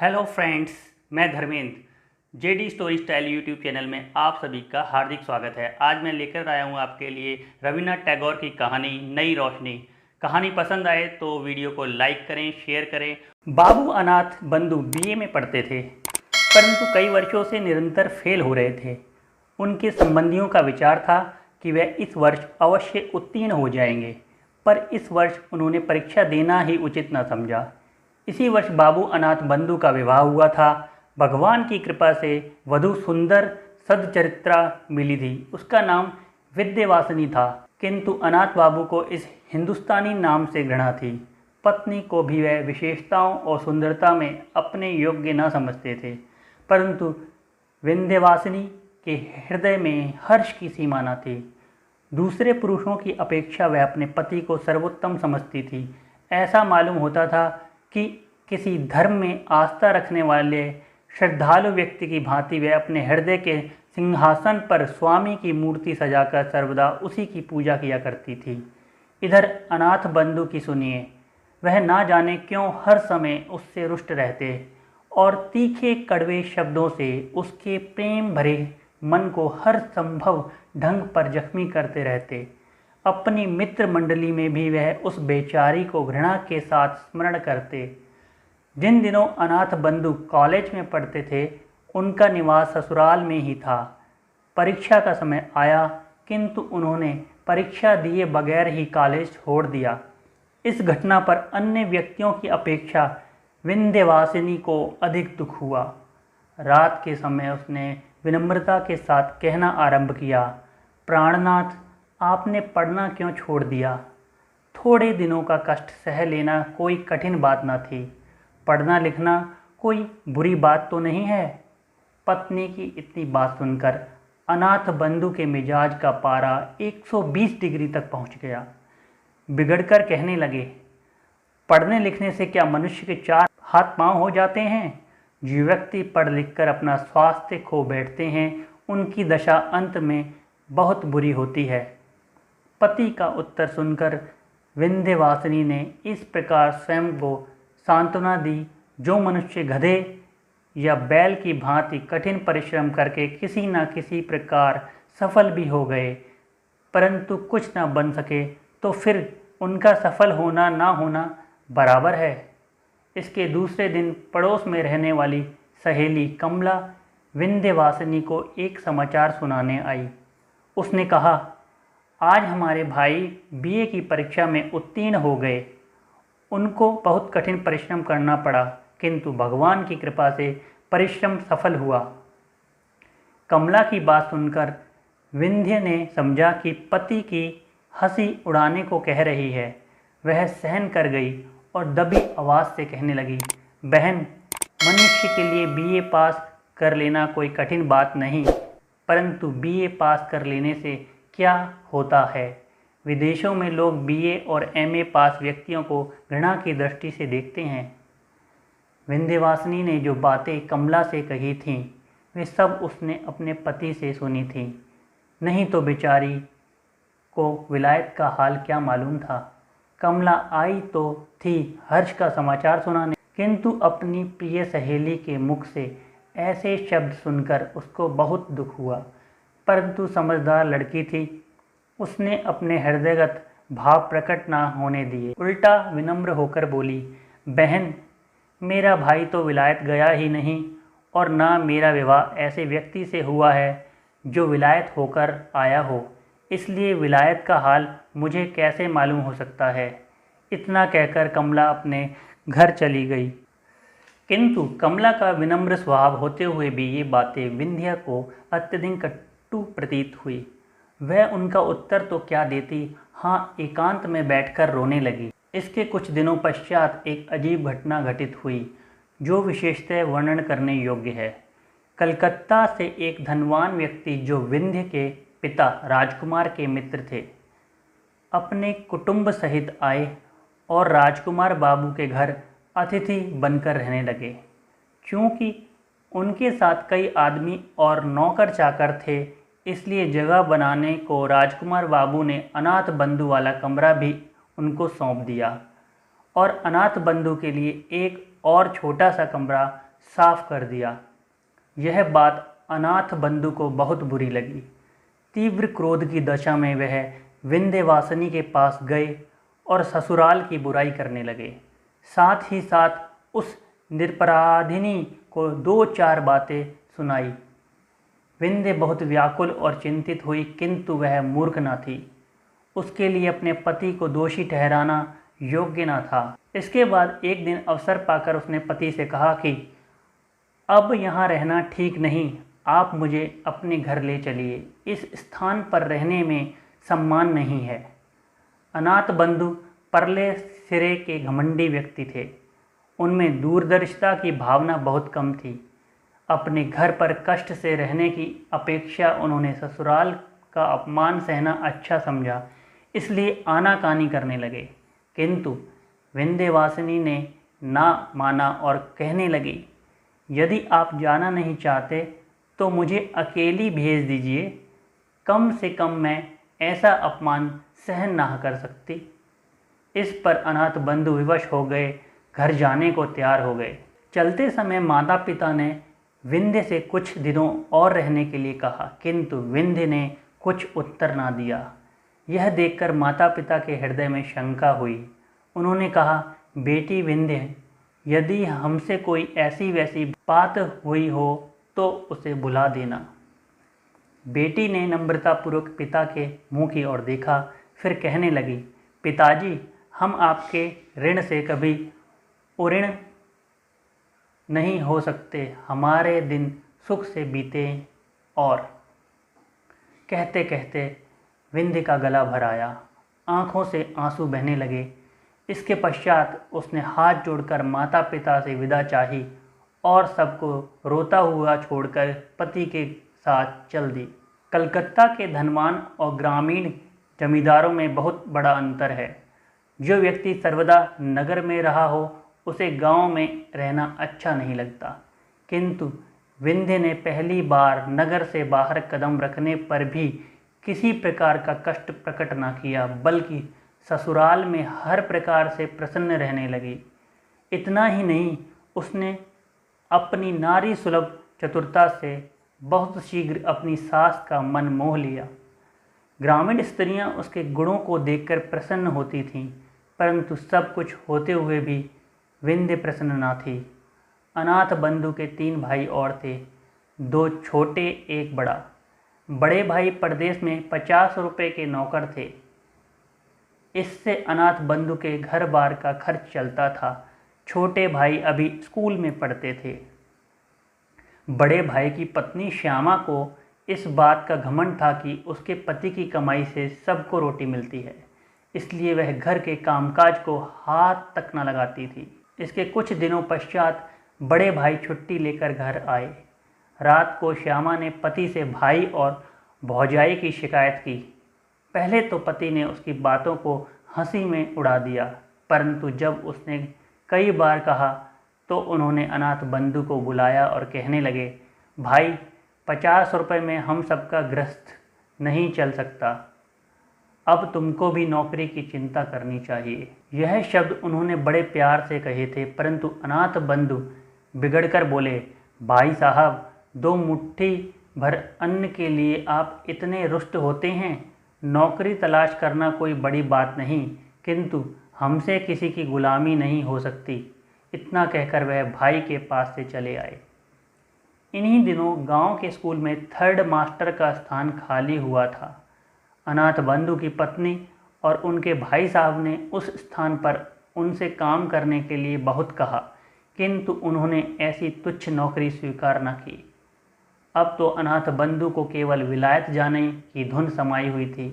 Hello friends, मैं Dharmendra JD story style YouTube channel में आप सभी का हार्दिक स्वागत है। आज मैं लेकर आया हूँ आपके लिए रविन्द्रनाथ टैगोर की कहानी नई रोशनी। कहानी पसंद आए तो वीडियो को लाइक करें, शेयर करें। बाबू अनाथ बंधु बीए में पढ़ते थे, परंतु कई वर्षों से निरंतर फेल हो रहे थे। उनके संबंधियों का विचार था कि वे इस वर्ष अवश्य उत्तीर्ण हो जाएंगे, पर इस वर्ष उन्होंने परीक्षा देना ही उचित न समझा। इसी वर्ष बाबू अनाथ बंधु का विवाह हुआ था। भगवान की कृपा से वधू सुंदर सदचरित्रा मिली थी। उसका नाम विद्यावासिनी था, किंतु अनाथ बाबू को इस हिंदुस्तानी नाम से घृणा थी। पत्नी को भी वह विशेषताओं और सुंदरता में अपने योग्य न समझते थे, परंतु विंध्यवासिनी के हृदय में हर्ष की सीमा न थी। दूसरे पुरुषों की अपेक्षा वह अपने पति को सर्वोत्तम समझती थी। ऐसा मालूम होता था कि किसी धर्म में आस्था रखने वाले श्रद्धालु व्यक्ति की भांति वह अपने हृदय के सिंहासन पर स्वामी की मूर्ति सजाकर सर्वदा उसी की पूजा किया करती थी। इधर अनाथ बंधु की सुनिए, वह ना जाने क्यों हर समय उससे रुष्ट रहते और तीखे कड़वे शब्दों से उसके प्रेम भरे मन को हर संभव ढंग पर जख्मी करते रहते। अपनी मित्र मंडली में भी वह उस बेचारी को घृणा के साथ स्मरण करते। जिन दिनों अनाथ बंधु कॉलेज में पढ़ते थे, उनका निवास ससुराल में ही था। परीक्षा का समय आया, किंतु उन्होंने परीक्षा दिए बगैर ही कॉलेज छोड़ दिया। इस घटना पर अन्य व्यक्तियों की अपेक्षा विंध्यवासिनी को अधिक दुख हुआ। रात के समय उसने विनम्रता के साथ कहना आरंभ किया, प्राणनाथ, आपने पढ़ना क्यों छोड़ दिया? थोड़े दिनों का कष्ट सह लेना कोई कठिन बात न थी। पढ़ना लिखना कोई बुरी बात तो नहीं है। पत्नी की इतनी बात सुनकर अनाथ बंधु के मिजाज का पारा 120 डिग्री तक पहुंच गया। बिगड़कर कहने लगे, पढ़ने लिखने से क्या मनुष्य के चार हाथ पांव हो जाते हैं? जो व्यक्ति पढ़ लिख कर अपना स्वास्थ्य खो बैठते हैं, उनकी दशा अंत में बहुत बुरी होती है। पति का उत्तर सुनकर विंध्यवासिनी ने इस प्रकार स्वयं को सांत्वना दी, जो मनुष्य गधे या बैल की भांति कठिन परिश्रम करके किसी न किसी प्रकार सफल भी हो गए, परंतु कुछ न बन सके, तो फिर उनका सफल होना ना होना बराबर है। इसके दूसरे दिन पड़ोस में रहने वाली सहेली कमला विंध्यवासिनी को एक समाचार सुनाने आई। उसने कहा, आज हमारे भाई बीए की परीक्षा में उत्तीर्ण हो गए। उनको बहुत कठिन परिश्रम करना पड़ा, किंतु भगवान की कृपा से परिश्रम सफल हुआ। कमला की बात सुनकर विंध्य ने समझा कि पति की हंसी उड़ाने को कह रही है। वह सहन कर गई और दबी आवाज़ से कहने लगी, बहन, मनुष्य के लिए बीए पास कर लेना कोई कठिन बात नहीं, परंतु बीए पास कर लेने से क्या होता है? विदेशों में लोग बीए और एमए पास व्यक्तियों को घृणा की दृष्टि से देखते हैं। विंध्यवासिनी ने जो बातें कमला से कही थीं, वे सब उसने अपने पति से सुनी थीं। नहीं तो बेचारी को विलायत का हाल क्या मालूम था। कमला आई तो थी हर्ष का समाचार सुनाने, किंतु अपनी प्रिय सहेली के मुख से ऐसे शब्द सुनकर उसको बहुत दुख हुआ। परंतु समझदार लड़की थी, उसने अपने हृदयगत भाव प्रकट ना होने दिए। उल्टा विनम्र होकर बोली, बहन, मेरा भाई तो विलायत गया ही नहीं, और ना मेरा विवाह ऐसे व्यक्ति से हुआ है जो विलायत होकर आया हो, इसलिए विलायत का हाल मुझे कैसे मालूम हो सकता है। इतना कहकर कमला अपने घर चली गई। किंतु कमला का विनम्र स्वभाव होते हुए भी ये बातें विंध्या को अत्यधिक कटु प्रतीत हुई। वह उनका उत्तर तो क्या देती, हाँ, एकांत में बैठकर रोने लगी। इसके कुछ दिनों पश्चात एक अजीब घटना घटित हुई, जो विशेषतः वर्णन करने योग्य है। कलकत्ता से एक धनवान व्यक्ति, जो विंध्य के पिता राजकुमार के मित्र थे, अपने कुटुंब सहित आए और राजकुमार बाबू के घर अतिथि बनकर रहने लगे। क्योंकि उनके साथ कई आदमी और नौकर चाकर थे, इसलिए जगह बनाने को राजकुमार बाबू ने अनाथ बंधु वाला कमरा भी उनको सौंप दिया और अनाथ बंधु के लिए एक और छोटा सा कमरा साफ कर दिया। यह बात अनाथ बंधु को बहुत बुरी लगी। तीव्र क्रोध की दशा में वह विंध्यवासिनी के पास गए और ससुराल की बुराई करने लगे। साथ ही साथ उस निरपराधिनी को 2-4 बातें सुनाई। विंध्य बहुत व्याकुल और चिंतित हुई, किंतु वह मूर्ख न थी। उसके लिए अपने पति को दोषी ठहराना योग्य न था। इसके बाद एक दिन अवसर पाकर उसने पति से कहा कि अब यहाँ रहना ठीक नहीं, आप मुझे अपने घर ले चलिए। इस स्थान पर रहने में सम्मान नहीं है। अनाथ बंधु परले सिरे के घमंडी व्यक्ति थे। उनमें दूरदर्शिता की भावना बहुत कम थी। अपने घर पर कष्ट से रहने की अपेक्षा उन्होंने ससुराल का अपमान सहना अच्छा समझा, इसलिए आनाकानी करने लगे। किंतु विंध्यवासिनी ने ना माना और कहने लगी, यदि आप जाना नहीं चाहते तो मुझे अकेली भेज दीजिए। कम से कम मैं ऐसा अपमान सहन ना कर सकती। इस पर अनाथ बंधु विवश हो गए, घर जाने को तैयार हो गए। चलते समय माता पिता ने विंध्य से कुछ दिनों और रहने के लिए कहा, किंतु विंध्य ने कुछ उत्तर ना दिया। यह देखकर माता पिता के हृदय में शंका हुई। उन्होंने कहा, बेटी विंध्य, यदि हमसे कोई ऐसी वैसी बात हुई हो तो उसे बुला देना। बेटी ने नम्रतापूर्वक पिता के मुंह की ओर देखा, फिर कहने लगी, पिताजी, हम आपके ऋण से कभी उऋण नहीं हो सकते। हमारे दिन सुख से बीते। और कहते कहते विंध्य का गला भर आया, आंखों से आंसू बहने लगे। इसके पश्चात उसने हाथ जोड़कर माता पिता से विदा चाही और सबको रोता हुआ छोड़कर पति के साथ चल दी। कलकत्ता के धनवान और ग्रामीण जमींदारों में बहुत बड़ा अंतर है। जो व्यक्ति सर्वदा नगर में रहा हो उसे गांव में रहना अच्छा नहीं लगता, किंतु विंध्य ने पहली बार नगर से बाहर कदम रखने पर भी किसी प्रकार का कष्ट प्रकट न किया, बल्कि ससुराल में हर प्रकार से प्रसन्न रहने लगी। इतना ही नहीं, उसने अपनी नारी सुलभ चतुरता से बहुत शीघ्र अपनी सास का मन मोह लिया। ग्रामीण स्त्रियां उसके गुणों को देखकर प्रसन्न होती थीं, परंतु सब कुछ होते हुए भी विंध्य प्रसन्न न थी। अनाथ बंधु के 3 भाई और थे, 2 छोटे, 1 बड़ा। बड़े भाई परदेश में 50 रुपये के नौकर थे। इससे अनाथ बंधु के घर बार का खर्च चलता था। छोटे भाई अभी स्कूल में पढ़ते थे। बड़े भाई की पत्नी श्यामा को इस बात का घमंड था कि उसके पति की कमाई से सबको रोटी मिलती है, इसलिए वह घर के कामकाज को हाथ तक न लगाती थी। इसके कुछ दिनों पश्चात बड़े भाई छुट्टी लेकर घर आए। रात को श्यामा ने पति से भाई और भौजाई की शिकायत की। पहले तो पति ने उसकी बातों को हंसी में उड़ा दिया, परंतु जब उसने कई बार कहा तो उन्होंने अनाथ बंधु को बुलाया और कहने लगे, भाई, 50 रुपये में हम सबका गृहस्थ नहीं चल सकता। अब तुमको भी नौकरी की चिंता करनी चाहिए। यह शब्द उन्होंने बड़े प्यार से कहे थे, परंतु अनाथ बंधु बिगड़कर बोले, भाई साहब, 2 मुट्ठी भर अन्न के लिए आप इतने रुष्ट होते हैं। नौकरी तलाश करना कोई बड़ी बात नहीं, किंतु हमसे किसी की गुलामी नहीं हो सकती। इतना कहकर वह भाई के पास से चले आए। इन्हीं दिनों गांव के स्कूल में 3rd मास्टर का स्थान खाली हुआ था। अनाथ बंधु की पत्नी और उनके भाई साहब ने उस स्थान पर उनसे काम करने के लिए बहुत कहा, किंतु उन्होंने ऐसी तुच्छ नौकरी स्वीकार न की। अब तो अनाथ बंधु को केवल विलायत जाने की धुन समाई हुई थी।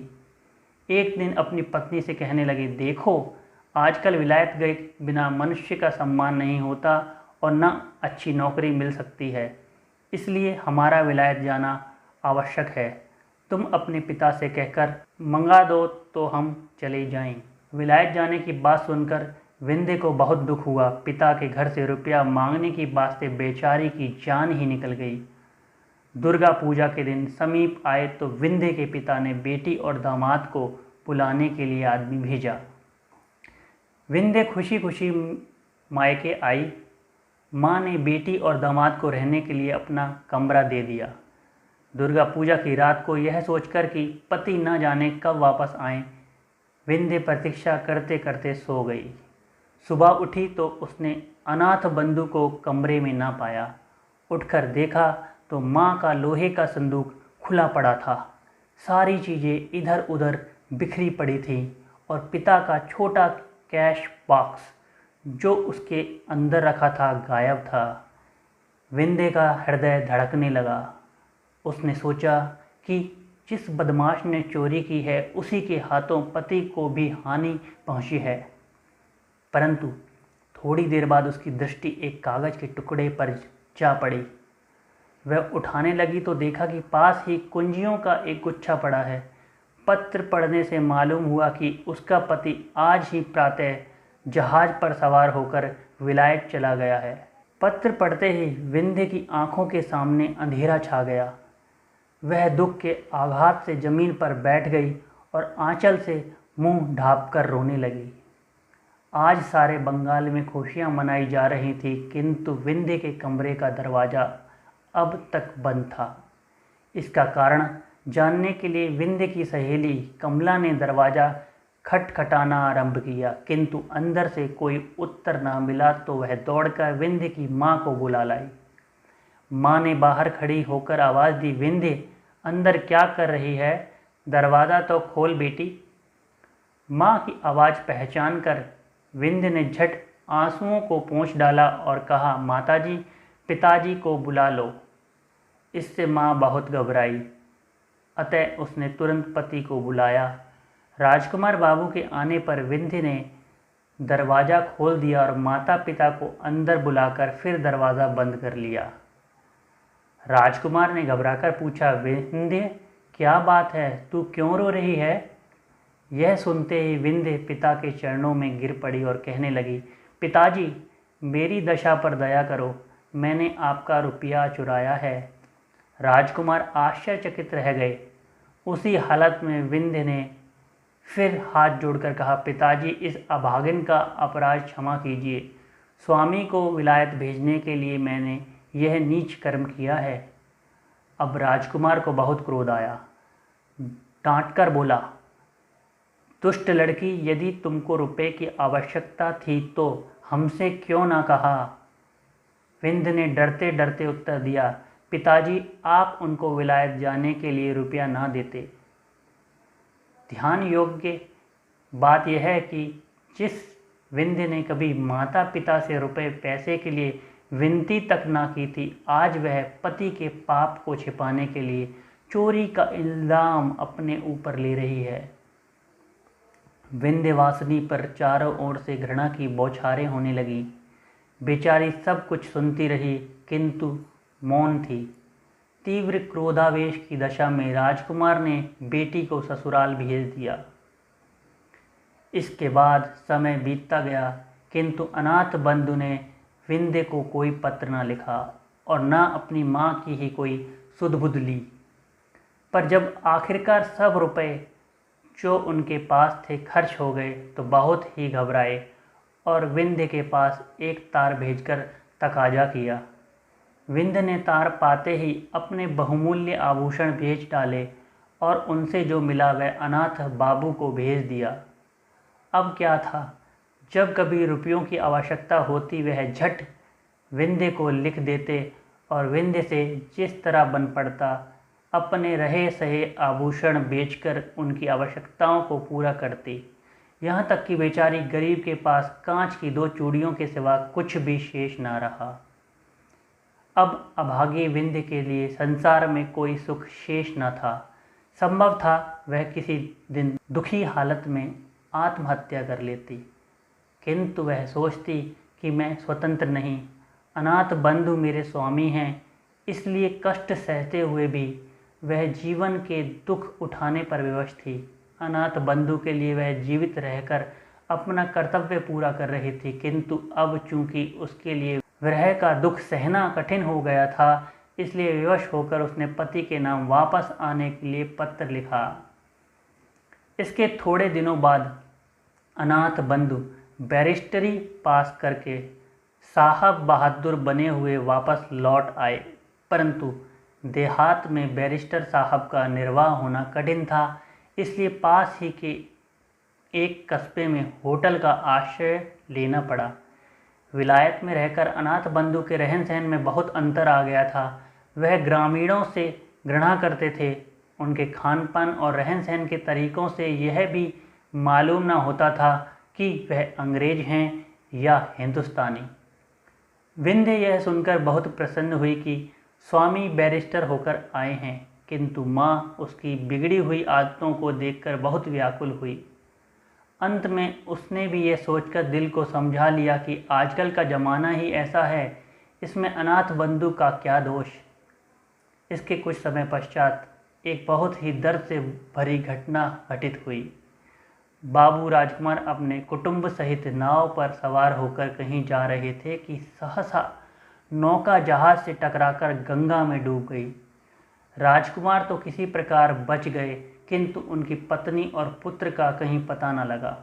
एक दिन अपनी पत्नी से कहने लगे, देखो, आजकल विलायत गए बिना मनुष्य का सम्मान नहीं होता और न अच्छी नौकरी मिल सकती है, इसलिए हमारा विलायत जाना आवश्यक है। तुम अपने पिता से कहकर मंगा दो तो हम चले जाएं। विलायत जाने की बात सुनकर विंध्य को बहुत दुख हुआ। पिता के घर से रुपया मांगने की बात से बेचारी की जान ही निकल गई। दुर्गा पूजा के दिन समीप आए तो विंध्य के पिता ने बेटी और दामाद को बुलाने के लिए आदमी भेजा। विंध्य खुशी खुशी मायके आई। माँ ने बेटी और दामाद को रहने के लिए अपना कमरा दे दिया। दुर्गा पूजा की रात को यह सोचकर कि पति न जाने कब वापस आए, विंध्य प्रतीक्षा करते करते सो गई। सुबह उठी तो उसने अनाथ बंधु को कमरे में ना पाया। उठकर देखा तो माँ का लोहे का संदूक खुला पड़ा था। सारी चीज़ें इधर उधर बिखरी पड़ी थीं और पिता का छोटा कैश बॉक्स जो उसके अंदर रखा था गायब था। विंध्य का हृदय धड़कने लगा। उसने सोचा कि जिस बदमाश ने चोरी की है उसी के हाथों पति को भी हानि पहुंची है। परंतु थोड़ी देर बाद उसकी दृष्टि एक कागज़ के टुकड़े पर जा पड़ी। वह उठाने लगी तो देखा कि पास ही कुंजियों का एक गुच्छा पड़ा है। पत्र पढ़ने से मालूम हुआ कि उसका पति आज ही प्रातः जहाज पर सवार होकर विलायत चला गया है। पत्र पढ़ते ही विंध्य की आंखों के सामने अंधेरा छा गया। वह दुख के आघात से जमीन पर बैठ गई और आंचल से मुंह ढांपकर रोने लगी। आज सारे बंगाल में खुशियां मनाई जा रही थी, किंतु विंध्य के कमरे का दरवाज़ा अब तक बंद था। इसका कारण जानने के लिए विंध्य की सहेली कमला ने दरवाज़ा खटखटाना आरंभ किया, किंतु अंदर से कोई उत्तर ना मिला तो वह दौड़कर विंध्य की माँ को बुला लाई। माँ ने बाहर खड़ी होकर आवाज़ दी, विंध्य अंदर क्या कर रही है? दरवाज़ा तो खोल बेटी। माँ की आवाज़ पहचान कर विंध्य ने झट आंसुओं को पोंछ डाला और कहा, माताजी, पिताजी को बुला लो। इससे माँ बहुत घबराई, अतः उसने तुरंत पति को बुलाया। राजकुमार बाबू के आने पर विंध्य ने दरवाज़ा खोल दिया और माता पिता को अंदर बुलाकर फिर दरवाज़ा बंद कर लिया। राजकुमार ने घबराकर पूछा, विंध्य क्या बात है, तू क्यों रो रही है? यह सुनते ही विंध्य पिता के चरणों में गिर पड़ी और कहने लगी, पिताजी, मेरी दशा पर दया करो, मैंने आपका रुपया चुराया है। राजकुमार आश्चर्यचकित रह गए। उसी हालत में विंध्य ने फिर हाथ जोड़कर कहा, पिताजी, इस अभागिन का अपराध क्षमा कीजिए। स्वामी को विलायत भेजने के लिए मैंने यह नीच कर्म किया है। अब राजकुमार को बहुत क्रोध आया। डांटकर बोला, दुष्ट लड़की, यदि तुमको रुपए की आवश्यकता थी तो हमसे क्यों ना कहा? विंध्य ने डरते डरते उत्तर दिया, पिताजी, आप उनको विलायत जाने के लिए रुपया ना देते। ध्यान योग्य बात यह है कि जिस विंध्य ने कभी माता पिता से रुपए पैसे के लिए विनती तक ना की थी, आज वह पति के पाप को छिपाने के लिए चोरी का इल्ज़ाम अपने ऊपर ले रही है। विंध्यवासिनी पर चारों ओर से घृणा की बौछारें होने लगी। बेचारी सब कुछ सुनती रही, किंतु मौन थी। तीव्र क्रोधावेश की दशा में राजकुमार ने बेटी को ससुराल भेज दिया। इसके बाद समय बीतता गया, किंतु अनाथ बंधु ने विंध्य को कोई पत्र न लिखा और न अपनी माँ की ही कोई सुध-बुध ली। पर जब आखिरकार सब रुपए जो उनके पास थे खर्च हो गए तो बहुत ही घबराए और विंध्य के पास एक तार भेजकर तकाजा किया। विंध्य ने तार पाते ही अपने बहुमूल्य आभूषण बेच डाले और उनसे जो मिला वह अनाथ बाबू को भेज दिया। अब क्या था, जब कभी रुपयों की आवश्यकता होती वह झट विंध्य को लिख देते और विंध्य से जिस तरह बन पड़ता अपने रहे सहे आभूषण बेचकर उनकी आवश्यकताओं को पूरा करती। यहाँ तक कि बेचारी गरीब के पास कांच की 2 चूड़ियों के सिवा कुछ भी शेष ना रहा। अब अभागी विंध्य के लिए संसार में कोई सुख शेष न था। संभव था वह किसी दिन दुखी हालत में आत्महत्या कर लेती, किंतु वह सोचती कि मैं स्वतंत्र नहीं, अनाथ बंधु मेरे स्वामी हैं, इसलिए कष्ट सहते हुए भी वह जीवन के दुख उठाने पर विवश थी। अनाथ बंधु के लिए वह जीवित रहकर अपना कर्तव्य पूरा कर रही थी, किंतु अब चूंकि उसके लिए विरह का दुख सहना कठिन हो गया था, इसलिए विवश होकर उसने पति के नाम वापस आने के लिए पत्र लिखा। इसके थोड़े दिनों बाद अनाथ बंधु बैरिस्टरी पास करके साहब बहादुर बने हुए वापस लौट आए, परंतु देहात में बैरिस्टर साहब का निर्वाह होना कठिन था, इसलिए पास ही के एक कस्बे में होटल का आश्रय लेना पड़ा। विलायत में रहकर अनाथ बंधु के रहन सहन में बहुत अंतर आ गया था। वह ग्रामीणों से घृणा करते थे। उनके खान पान और रहन सहन के तरीक़ों से यह भी मालूम न होता था कि वह अंग्रेज हैं या हिंदुस्तानी। विंध्य यह सुनकर बहुत प्रसन्न हुई कि स्वामी बैरिस्टर होकर आए हैं, किंतु माँ उसकी बिगड़ी हुई आदतों को देखकर बहुत व्याकुल हुई। अंत में उसने भी यह सोचकर दिल को समझा लिया कि आजकल का ज़माना ही ऐसा है, इसमें अनाथ बंधु का क्या दोष। इसके कुछ समय पश्चात एक बहुत ही दर्द से भरी घटना घटित हुई। बाबू राजकुमार अपने कुटुंब सहित नाव पर सवार होकर कहीं जा रहे थे कि सहसा नौका जहाज से टकराकर गंगा में डूब गई। राजकुमार तो किसी प्रकार बच गए, किंतु उनकी पत्नी और पुत्र का कहीं पता न लगा।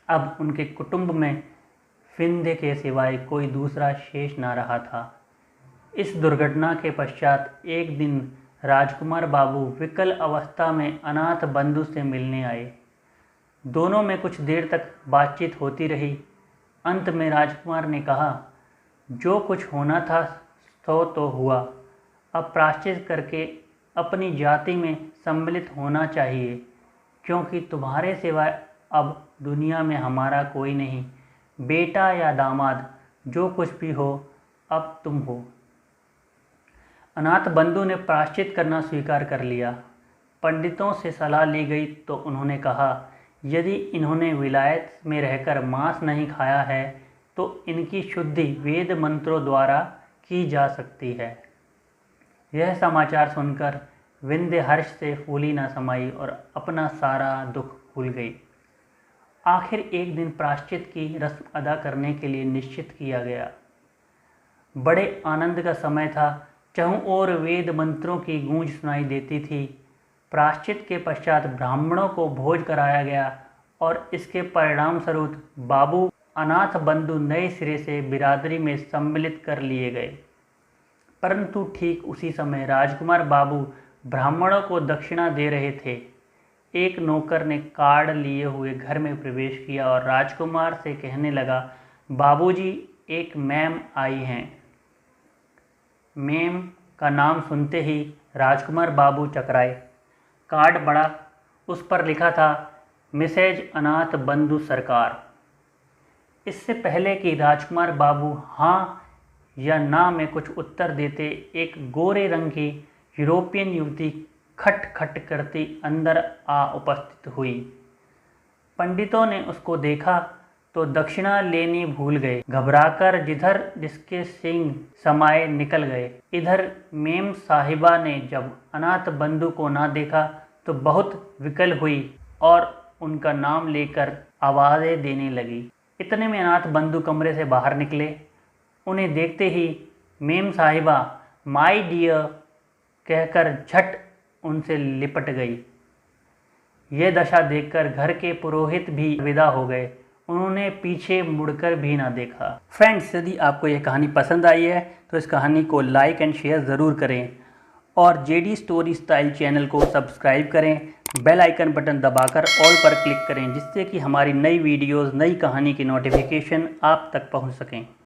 अब उनके कुटुंब में विंध्य के सिवाय कोई दूसरा शेष न रहा था। इस दुर्घटना के पश्चात एक दिन राजकुमार बाबू विकल अवस्था में अनाथ बंधु से मिलने आए। दोनों में कुछ देर तक बातचीत होती रही। अंत में राजकुमार ने कहा, जो कुछ होना था सो तो हुआ, अब प्रायश्चित करके अपनी जाति में सम्मिलित होना चाहिए, क्योंकि तुम्हारे सिवाय अब दुनिया में हमारा कोई नहीं। बेटा या दामाद जो कुछ भी हो, अब तुम हो। अनाथ बंधु ने प्रायश्चित करना स्वीकार कर लिया। पंडितों से सलाह ली गई तो उन्होंने कहा, यदि इन्होंने विलायत में रहकर मांस नहीं खाया है तो इनकी शुद्धि वेद मंत्रों द्वारा की जा सकती है। यह समाचार सुनकर विंध्य हर्ष से फूली न समाई और अपना सारा दुख भूल गई। आखिर एक दिन प्रायश्चित की रस्म अदा करने के लिए निश्चित किया गया। बड़े आनंद का समय था। चहुं ओर वेद मंत्रों की गूंज सुनाई देती थी। प्रायश्चित के पश्चात ब्राह्मणों को भोज कराया गया और इसके परिणाम स्वरूप बाबू अनाथ बंधु नए सिरे से बिरादरी में सम्मिलित कर लिए गए। परंतु ठीक उसी समय राजकुमार बाबू ब्राह्मणों को दक्षिणा दे रहे थे। एक नौकर ने कार्ड लिए हुए घर में प्रवेश किया और राजकुमार से कहने लगा, बाबूजी, एक मैम आई हैं। मैम का नाम सुनते ही राजकुमार बाबू चकराए। कार्ड बढ़ा, उस पर लिखा था, मिसेज अनाथ बंधु सरकार। इससे पहले कि राजकुमार बाबू हाँ या ना में कुछ उत्तर देते, एक गोरे रंग की यूरोपियन युवती खट खट करती अंदर आ उपस्थित हुई। पंडितों ने उसको देखा तो दक्षिणा लेनी भूल गए। घबराकर जिधर जिसके सिंह समाये निकल गए। इधर मेम साहिबा ने जब अनाथ बंधु को ना देखा तो बहुत विकल हुई और उनका नाम लेकर आवाज़ें देने लगी। इतने में अनाथ बंधु कमरे से बाहर निकले। उन्हें देखते ही मेम साहिबा माय डियर कहकर झट उनसे लिपट गई। यह दशा देखकर घर के पुरोहित भी विदा हो गए। उन्होंने पीछे मुड़कर भी ना देखा। फ्रेंड्स, यदि आपको यह कहानी पसंद आई है तो इस कहानी को लाइक एंड शेयर ज़रूर करें और जेडी स्टोरी स्टाइल चैनल को सब्सक्राइब करें। बेल आइकन बटन दबाकर ऑल पर क्लिक करें, जिससे कि हमारी नई वीडियोस, नई कहानी की नोटिफिकेशन आप तक पहुंच सकें।